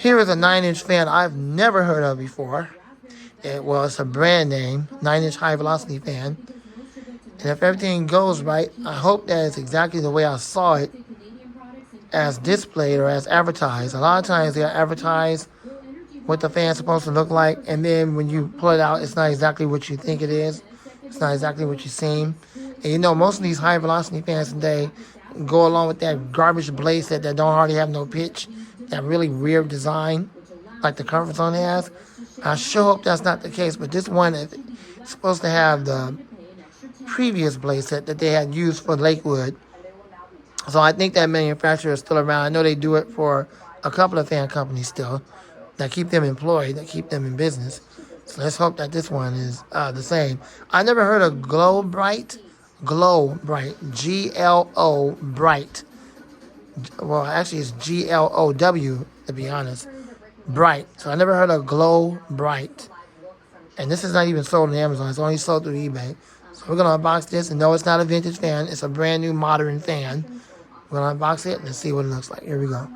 Here is a 9-inch fan I've never heard of before. It's a brand name, 9-inch high velocity fan. And if everything goes right, I hope that it's exactly the way I saw it as displayed or as advertised. A lot of times they're advertised what the fan's supposed to look like, and then when you pull it out, it's not exactly what you think it is. It's not exactly what you seem. And you know, most of these high velocity fans today go along with that garbage blade set that don't hardly have no pitch, that really weird design, like the Comfort Zone has. I sure hope that's not the case, but this one is supposed to have the previous blade set that they had used for Lakewood. So I think that manufacturer is still around. I know they do it for a couple of fan companies still that keep them employed, that keep them in business. So let's hope that this one is the same. I never heard of Glow Bright, G-L-O Bright. Well, actually it's G-L-O-W to be honest, Bright. So I never heard of Glow Bright. And this is not even sold on Amazon. It's only sold through eBay. So we're going to unbox this. And no, it's not a vintage fan. It's a brand new modern fan. We're going to unbox it and see what it looks like. Here we go.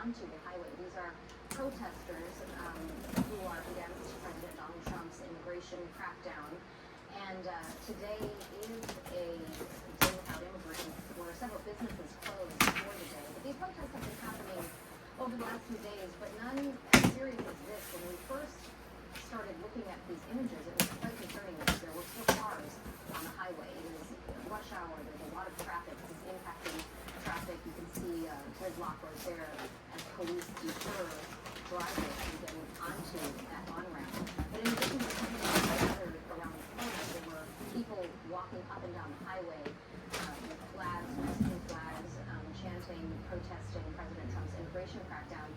Onto the highway. These are protesters who are against President Donald Trump's immigration crackdown. And today is a day without immigrants where several businesses closed for the day. But these protests have been happening over the last few days, but none as serious as this. When we first started looking at these images, it was quite concerning because there were still cars on the highway. It is rush hour. There's a lot of traffic. This is impacting traffic. You can see gridlock right there as police deter drivers from getting onto that on-ramp. But in addition to something gathered around the corner, there were people walking up and down the highway with flags, Mexican flags, chanting, protesting President Trump's immigration crackdown.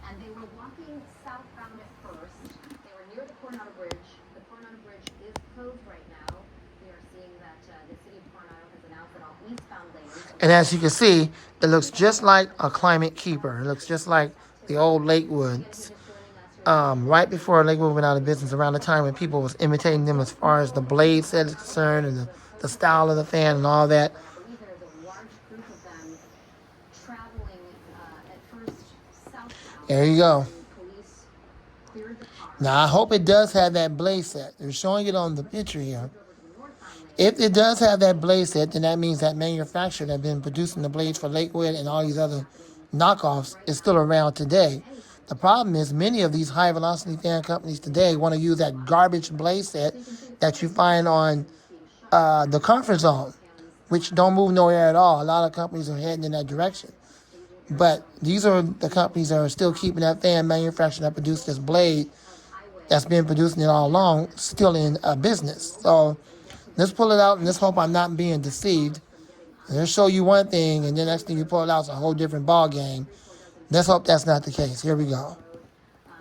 And they were walking southbound at first. They were near the Coronado Bridge. The Coronado Bridge is closed right now. We are seeing that the city of Coronado has announced that all eastbound lanes. And as you can see, it looks just like a climate keeper. It looks just like the old Lakewoods. Right before Lakewood went out of business, around the time when people was imitating them as far as the blade set is concerned and the style of the fan and all that. There you go. Now, I hope it does have that blade set. They're showing it on the picture here. If it does have that blade set, then that means that manufacturer that has been producing the blades for Lakewood and all these other knockoffs is still around today. The problem is many of these high-velocity fan companies today want to use that garbage blade set that you find on the Comfort Zone, which don't move nowhere at all. A lot of companies are heading in that direction. But these are the companies that are still keeping that fan manufacturer that produced this blade that's been producing it all along still in business. So let's pull it out and let's hope I'm not being deceived. And they'll show you one thing, and then next thing you pull it out is a whole different ball game. Let's hope that's not the case. Here we go. And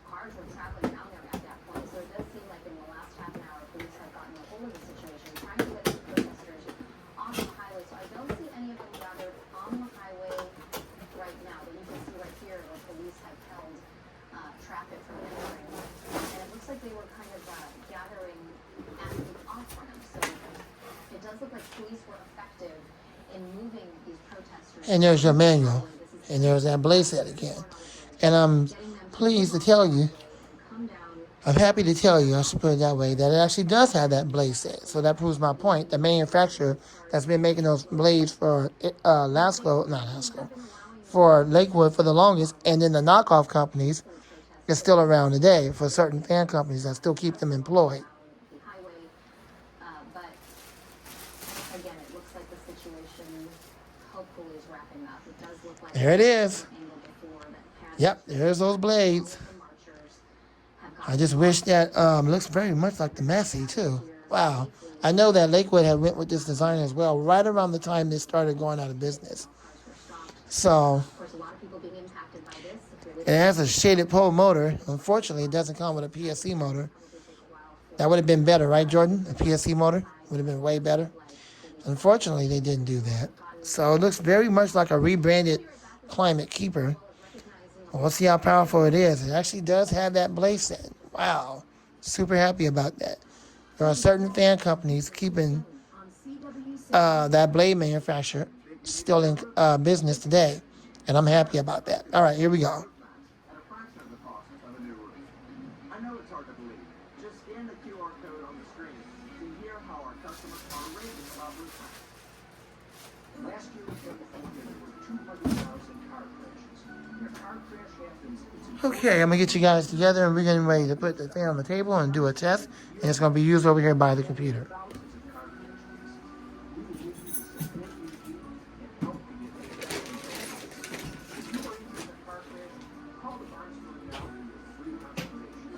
cars were traveling down there at that point, so it does seem like in the last half an hour, police have gotten a hold of the situation, trying to get the protesters off the highway. So I don't see any of them gathered on the highway right now, but you can see right here where police have held traffic from entering. And it looks like they were kind of gathering at the off-ramp. So it does look like police were effective in moving these protesters. And there's your manual. And there's that blade set again. And I'm pleased to tell you, I'm happy to tell you, I should put it that way, that it actually does have that blade set. So that proves my point. The manufacturer that's been making those blades for for Lakewood for the longest, and then the knockoff companies is still around today for certain fan companies that still keep them employed. But again, it looks like the situation hopefully is wrapping up. It does look like there it is. Yep, there's those blades. I just wish that looks very much like the Massey too. Wow. I know that Lakewood had went with this design as well right around the time they started going out of business. So it has a shaded pole motor. Unfortunately, it doesn't come with a PSC motor. That would have been better, right, Jordan? A PSC motor would have been way better. Unfortunately, they didn't do that. So it looks very much like a rebranded Climate Keeper. We'll see how powerful it is. It actually does have that blade set. Wow. Super happy about that. There are certain fan companies keeping that blade manufacturer still in business today, and I'm happy about that. All right, here we go. At a fraction of the cost of a new roof. I know it's hard to believe. Just scan the QR code on the screen to hear how our customers are raving about roof mats. Last year in California, there were 200,000 car crashes. When a car crash happens, it's Okay, I'm gonna get you guys together, and we're getting ready to put the thing on the table and do a test, and it's gonna be used over here by the computer. thousands of car casualties. We will give you the support you need and help you get the attention. If you are injured in a car crash, call the Barnesburg now for your free consultation.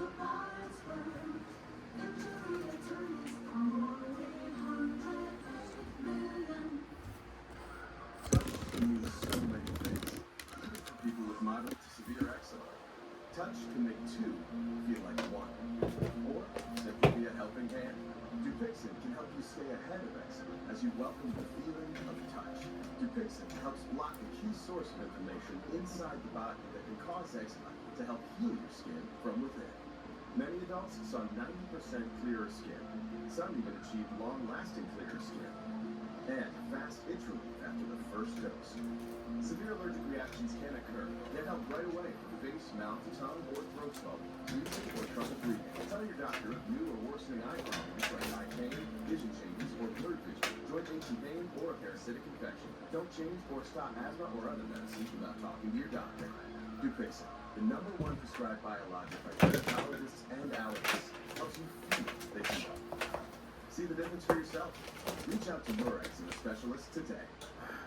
Means so many things. For people with moderate to severe eczema, touch can make two feel like one, or simply be a helping hand. Dupixent can help you stay ahead of eczema as you welcome the feeling of touch. Dupixent helps block a key source of inflammation inside the body that can cause eczema to help heal your skin from within. Many adults saw 90% clearer skin. Some even achieved long-lasting clearer skin and fast itch relief after the first dose. Severe allergic reactions can occur. Get help right away for face, mouth, tongue, or throat swelling, wheezing, or trouble breathing. Tell your doctor if new or worsening eye problems like eye pain, vision changes, or blurred vision, joint aches and pain, or a parasitic infection. Don't change or stop asthma or other medicines without talking to your doctor. Dupixent, the #1 prescribed biologic by dermatologists and allergists, helps you feel that you help. See the difference for yourself. Reach out to your eczema specialist today.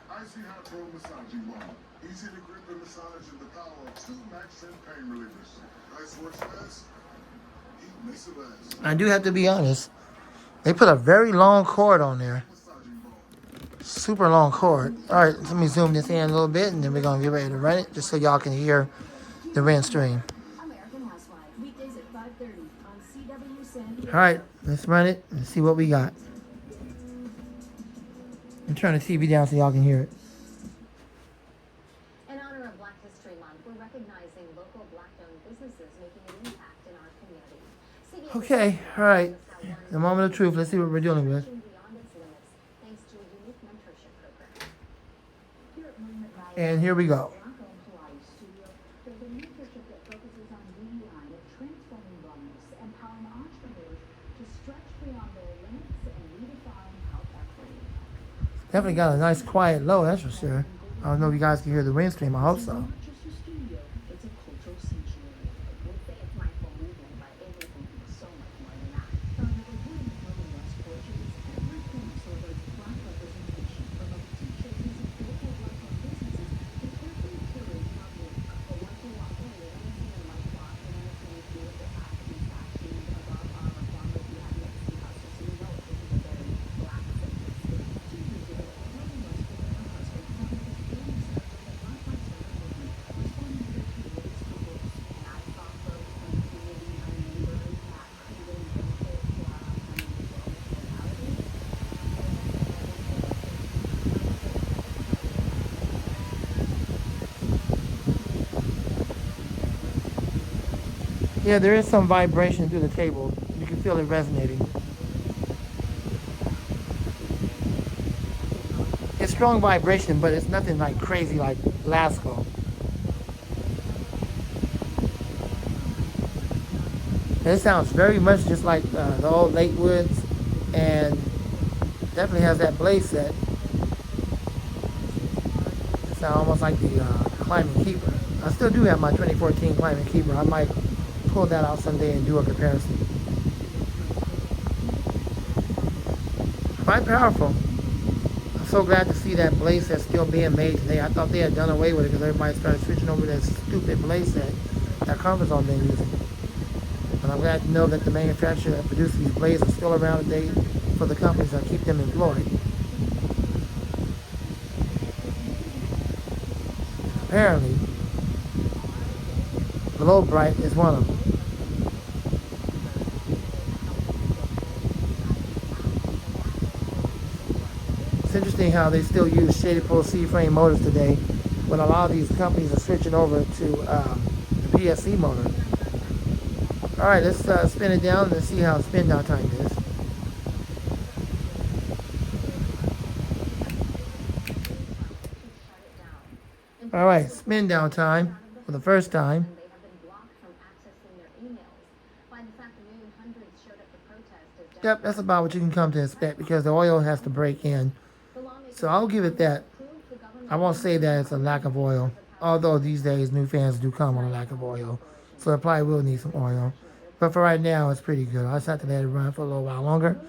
Icy Hot Pro Massaging Balm. Easy to grip and massage in the power of 2 MaxSend pain relievers. Ice works fast. Heat makes it last. I do have to be honest. They put a very long cord on there. Massaging balm. Super long cord. All right, let me zoom this in a little bit, and then we're gonna get ready to run it, just so y'all can hear the rent stream. American Housewife, weekdays at 5:30 on CW San Diego. All right, let's run it and see what we got. I'm turning the TV down so y'all can hear it. In honor of Black History Month, we're recognizing local Black-owned businesses making an impact in our community. CBS Okay, all right. The moment of truth. Let's see what we're dealing with. Pushing beyond its limits thanks to a unique mentorship program. Here at Monument Valley And here we go. Bronco Pilates Studio, there's a mentorship that focuses on DEI, transforming wellness, empowering entrepreneurs to stretch beyond their limits and redefine health equity. Definitely got a nice quiet low, that's for sure. I don't know if you guys can hear the wind stream. I hope so. Not just a studio, it's a cultural sanctuary. We say it's mindful movement, but everything is so much more than that. From the Lakewood Harlem West porches, every corner celebrates Black representation from over teachers and local Black-owned businesses to carefully curating our work. But once you walk in, you're going to see a light block, you're going to see beautiful African statues above our farmers we have next to us. So you know this is a very Black centered space. 2 years ago, Harlem West and her husband founded this building center with a Black Lives Matter movement, responding to the community's struggles. And I saw folks from the community, our neighbors, that couldn't benefit from municipality. Yeah, there is some vibration through the table. You can feel it resonating. It's strong vibration, but it's nothing like crazy like Lasco. It sounds very much just like the old Lakewoods, and definitely has that blaze set. It sounds almost like the Climate Keeper. I still do have my 2014 Climate Keeper. I might pull that out someday and do a comparison. Quite powerful. I'm so glad to see that blaze set still being made today. I thought they had done away with it because everybody started switching over to that stupid blaze set that Conference all been using. And I'm glad to know that the manufacturer that produced these blades are still around today for the companies that keep them employed. Apparently, Glow Bright is one of them. It's interesting how they still use shaded pole C-frame motors today when a lot of these companies are switching over to the PSC motor. Alright, let's spin it down and see how spin down time is. All right, spin down time for the first time. They have been blocked from accessing their emails. By this afternoon, hundreds showed up to protest as Yep, that's about what you can come to expect because the oil has to break in. So I'll give it that. I won't say that it's a lack of oil, although these days new fans do come on a lack of oil. So it probably will need some oil. But for right now, it's pretty good. I just have to let it run for a little while longer.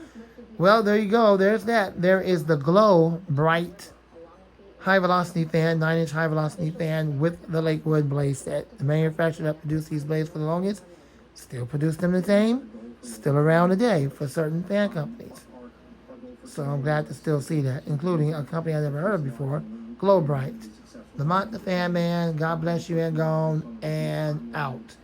Well, there you go. There's that. There is the Glow Bright high velocity fan, 9-inch high velocity fan with the Lakewood blade set. The manufacturer that produced these blades for the longest still produce them the same, still around today for certain fan companies. So I'm glad to still see that, including a company I never heard of before, Glow Bright. Lamont the Fan Man, God bless you and gone and out.